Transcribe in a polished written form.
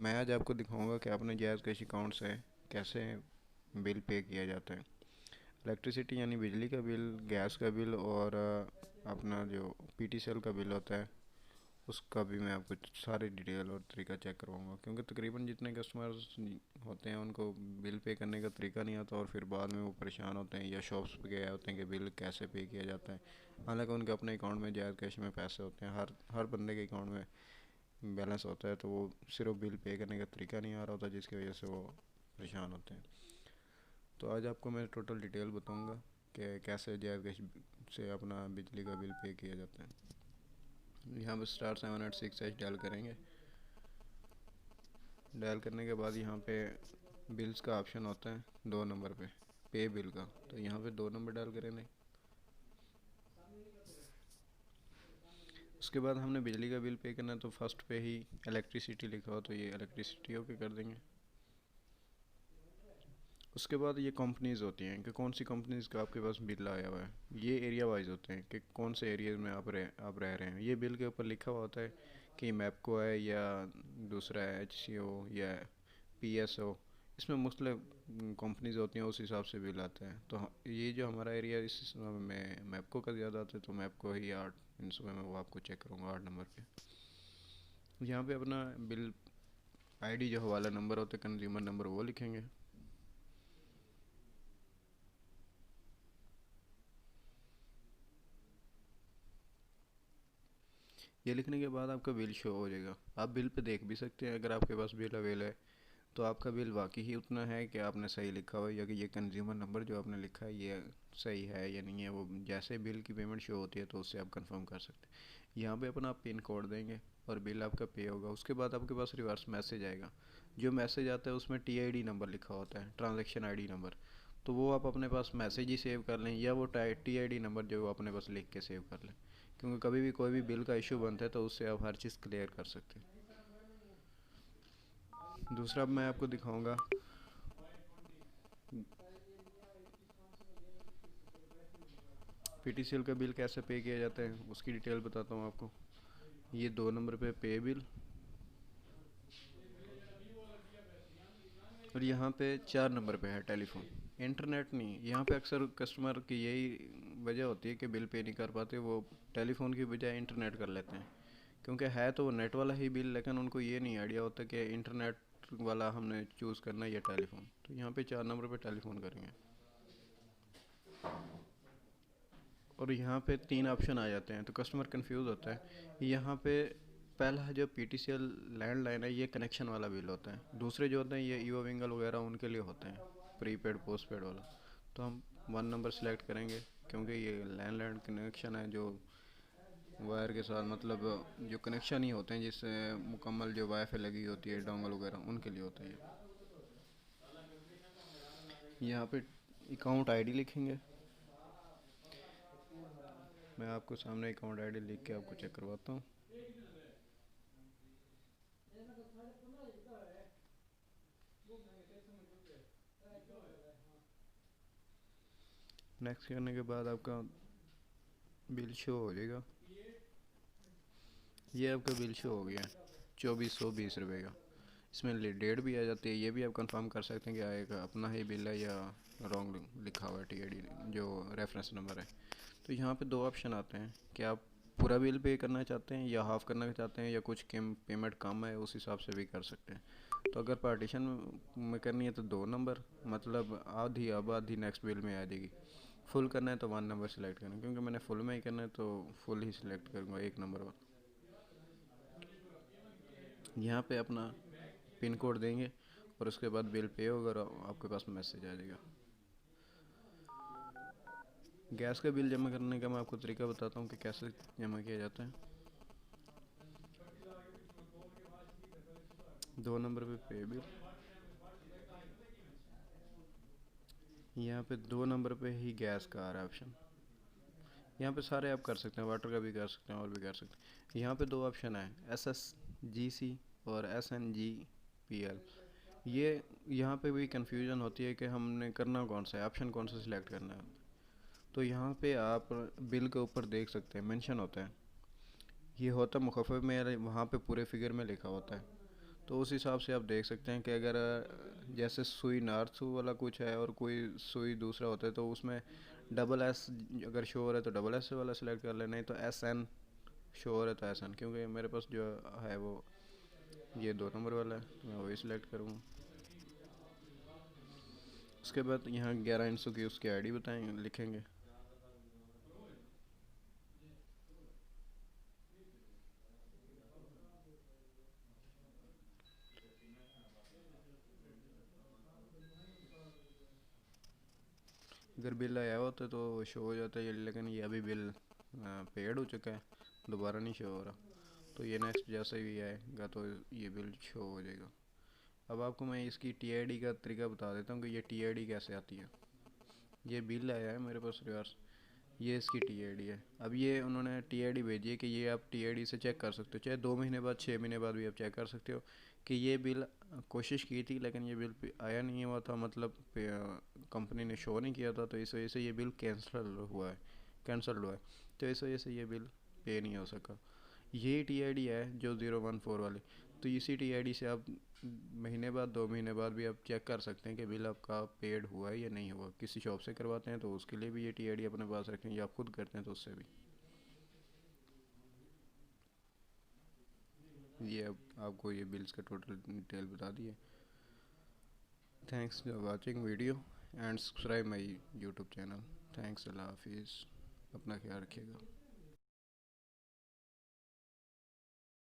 मैं आज आपको दिखाऊंगा कि अपने गैस कैश अकाउंट से कैसे बिल पे किया जाता है। इलेक्ट्रिसिटी यानी बिजली का बिल, गैस का बिल और अपना जो पीटीसीएल का बिल होता है उसका भी मैं आपको सारी डिटेल और तरीका चेक करवाऊंगा, क्योंकि तकरीबन जितने कस्टमर्स होते हैं उनको बिल पे करने का तरीका नहीं आता और फिर बाद में वो परेशान होते हैं या शॉप्स पे गए होते हैं कि बिल कैसे पे किया जाता है। हालांकि उनके अपने अकाउंट में जायज़ कैश में पैसे होते हैं, हर बंदे के अकाउंट में बैलेंस होता है, तो वो सिर्फ बिल पे करने का तरीका नहीं आ रहा होता, जिसकी वजह से वो परेशान होते हैं। तो आज आपको मैं टोटल डिटेल बताऊंगा कि कैसे जायज़ कैश से अपना बिजली का बिल पे किया जाता है। यहाँ पर *786# डायल करेंगे। डायल करने के बाद यहाँ पे बिल्स का ऑप्शन होता है 2 नंबर पे, पे बिल का, तो यहाँ पे 2 नंबर डायल करेंगे। उसके बाद हमने बिजली का बिल पे करना है, तो फर्स्ट पे ही इलेक्ट्रिसिटी लिखा हो तो ये इलेक्ट्रिसिटी ओके कर देंगे। उसके बाद ये कंपनीज़ होती हैं कि कौन सी कंपनीज़ का आपके पास बिल आया हुआ है। ये एरिया वाइज होते हैं कि कौन से एरिया में आप रह रहे हैं। ये बिल के ऊपर लिखा हुआ होता है कि मैपको है या दूसरा है HCO या PSO। इसमें मुख्तलिफ कंपनीज होती हैं, उस हिसाब से बिल आता है। तो ये जो हमारा एरिया इस में मैपको का ज़्यादा आता है, तो मैपको ही 8 इन सुबह मैं वो आपको चेक करूँगा 8 नंबर पे। यहाँ पे अपना बिल ID जो हवाला नंबर होता है, कंज्यूमर नंबर, वो लिखेंगे। ये लिखने के बाद आपका बिल शो हो जाएगा। आप बिल पे देख भी सकते हैं, अगर आपके पास बिल अवेल है तो आपका बिल वाकई ही उतना है कि आपने सही लिखा हुआ है, या कि ये कंज्यूमर नंबर जो आपने लिखा है ये सही है या नहीं है। वो जैसे बिल की पेमेंट शो होती है तो उससे आप कंफर्म कर सकते हैं। यहाँ पे अपना आप पिन कोड देंगे और बिल आपका पे होगा। उसके बाद आपके पास रिवर्स मैसेज आएगा। जो मैसेज आता है उसमें TID नंबर लिखा होता है, ट्रांजेक्शन ID नंबर। तो वो आप अपने पास मैसेज ही सेव कर लें, या वो TID नंबर जो अपने पास लिख के सेव कर लें, क्योंकि कभी भी कोई भी बिल का इशू बनता है तो उससे आप हर चीज़ क्लियर कर सकते हैं। दूसरा अब मैं आपको दिखाऊंगा PTCL का बिल कैसे पे किया जाता है, उसकी डिटेल बताता हूँ आपको। ये 2 नंबर पे पे बिल, और यहाँ पे 4 नंबर पे है टेलीफोन। इंटरनेट नहीं, यहाँ पे अक्सर कस्टमर की यही वजह होती है कि बिल पे नहीं कर पाते, वो टेलीफोन की बजाय इंटरनेट कर लेते हैं, क्योंकि है तो वो नेट वाला ही बिल, लेकिन उनको ये नहीं आइडिया होता कि इंटरनेट वाला हमने चूज़ करना है या टेलीफोन। तो यहाँ पे 4 नंबर पे टेलीफोन करेंगे और यहाँ पे 3 ऑप्शन आ जाते हैं, तो कस्टमर कंफ्यूज होता है। यहाँ पे पहला जो PTCL लैंडलाइन है ये कनेक्शन वाला बिल होता है। दूसरे जो होते हैं ये ईओ विंगल वगैरह उनके लिए होते हैं, प्रीपेड पोस्टपेड वाला। तो हम 1 नंबर सेलेक्ट करेंगे, क्योंकि ये लैंडलाइन कनेक्शन है जो वायर के साथ, मतलब जो कनेक्शन ही होते हैं जिससे मुकम्मल जो वाईफाई लगी होती है, डोंगल वगैरह, उनके लिए होता है। यहाँ पे अकाउंट ID लिखेंगे। मैं आपको सामने अकाउंट ID लिख के आपको चेक करवाता हूँ। नेक्स्ट करने के बाद आपका बिल शो हो जाएगा। ये आपका बिल शो हो गया 2420 रुपये का। इसमें डेट भी आ जाती है, ये भी आप कंफर्म कर सकते हैं कि आएगा अपना ही बिल है या रॉन्ग लिखा हुआ है TID जो रेफरेंस नंबर है। तो यहाँ पे 2 ऑप्शन आते हैं कि आप पूरा बिल पे करना चाहते हैं या हाफ़ करना चाहते हैं, या कुछ कम पेमेंट कम है उस हिसाब से भी कर सकते हैं। तो अगर पार्टीशन में करनी है तो 2 नंबर, मतलब आधी अब आधी नेक्स्ट बिल में आ जाएगी। फुल करना है तो 1 नंबर सेलेक्ट करना, क्योंकि मैंने फुल में ही करना है तो फुल ही सिलेक्ट करूँगा 1 नंबर और। यहाँ पे अपना पिन कोड देंगे और उसके बाद बिल पे होगा और आपके पास मैसेज आ जाएगा। गैस का बिल जमा करने का मैं आपको तरीका बताता हूँ कि कैसे जमा किया जाता है। 2 नंबर पे बिल, यहाँ पे 2 नंबर पे ही गैस का आ रहा है ऑप्शन। यहाँ पे सारे आप कर सकते हैं, वाटर का भी कर सकते हैं और भी कर सकते हैं। यहाँ पे 2 ऑप्शन है, SSGC और SNGPL। ये यहाँ पे भी कंफ्यूजन होती है कि हमने करना कौन सा है, ऑप्शन कौन सा सिलेक्ट करना है। तो यहाँ पे आप बिल के ऊपर देख सकते हैं मेंशन होता है, ये होता मुखफ़्फ़फ़ में, वहाँ पे पूरे फिगर में लिखा होता है। तो उस हिसाब से आप देख सकते हैं कि अगर जैसे सुई नॉर्थ सू वाला कुछ है और कोई सुई दूसरा होता है तो उसमें डबल एस अगर शो हो रहा है तो डबल एस वाला सिलेक्ट कर लेना, नहीं तो एस एन शो हो रहा है तो एस एन, क्योंकि मेरे पास जो है वो ये 2 नंबर वाला है तो मैं वही सिलेक्ट करूँगा। उसके बाद यहाँ 11 इंचों की उसकी आईडी बताएंगे, लिखेंगे। अगर बिल आया होता तो शो हो जाता है, लेकिन ये अभी बिल पेड हो चुका है, दोबारा नहीं शो हो रहा। तो ये नेक्स्ट जैसे ही आएगा तो ये बिल शो हो जाएगा। अब आपको मैं इसकी टीआईडी का तरीका बता देता हूँ कि ये टीआईडी कैसे आती है। ये बिल आया है मेरे पास रिवर्स, ये इसकी टीआईडी है। अब ये उन्होंने टीआईडी भेजी है कि ये आप टीआईडी से चेक कर सकते हो, चाहे 2 महीने बाद 6 महीने बाद भी आप चेक कर सकते हो कि ये बिल कोशिश की थी लेकिन ये बिल आया नहीं हुआ था, मतलब कंपनी ने शो नहीं किया था, तो इस वजह से ये बिल कैंसिल हुआ है। तो इस वजह से ये बिल पे नहीं हो सका। ये टीआईडी है जो 014 वाली, तो इसी टीआईडी से आप महीने बाद 2 महीने बाद भी आप चेक कर सकते हैं कि बिल आपका पेड हुआ है या नहीं हुआ। किसी शॉप से करवाते हैं तो उसके लिए भी ये टीआईडी अपने पास रखें, या आप खुद करते हैं तो उससे भी। ये अब आपको ये बिल्स का टोटल डिटेल बता दिए। Thanks for watching video and subscribe my YouTube channel. Thanks, अल्लाह हाफिज़, अपना ख्याल रखिएगा।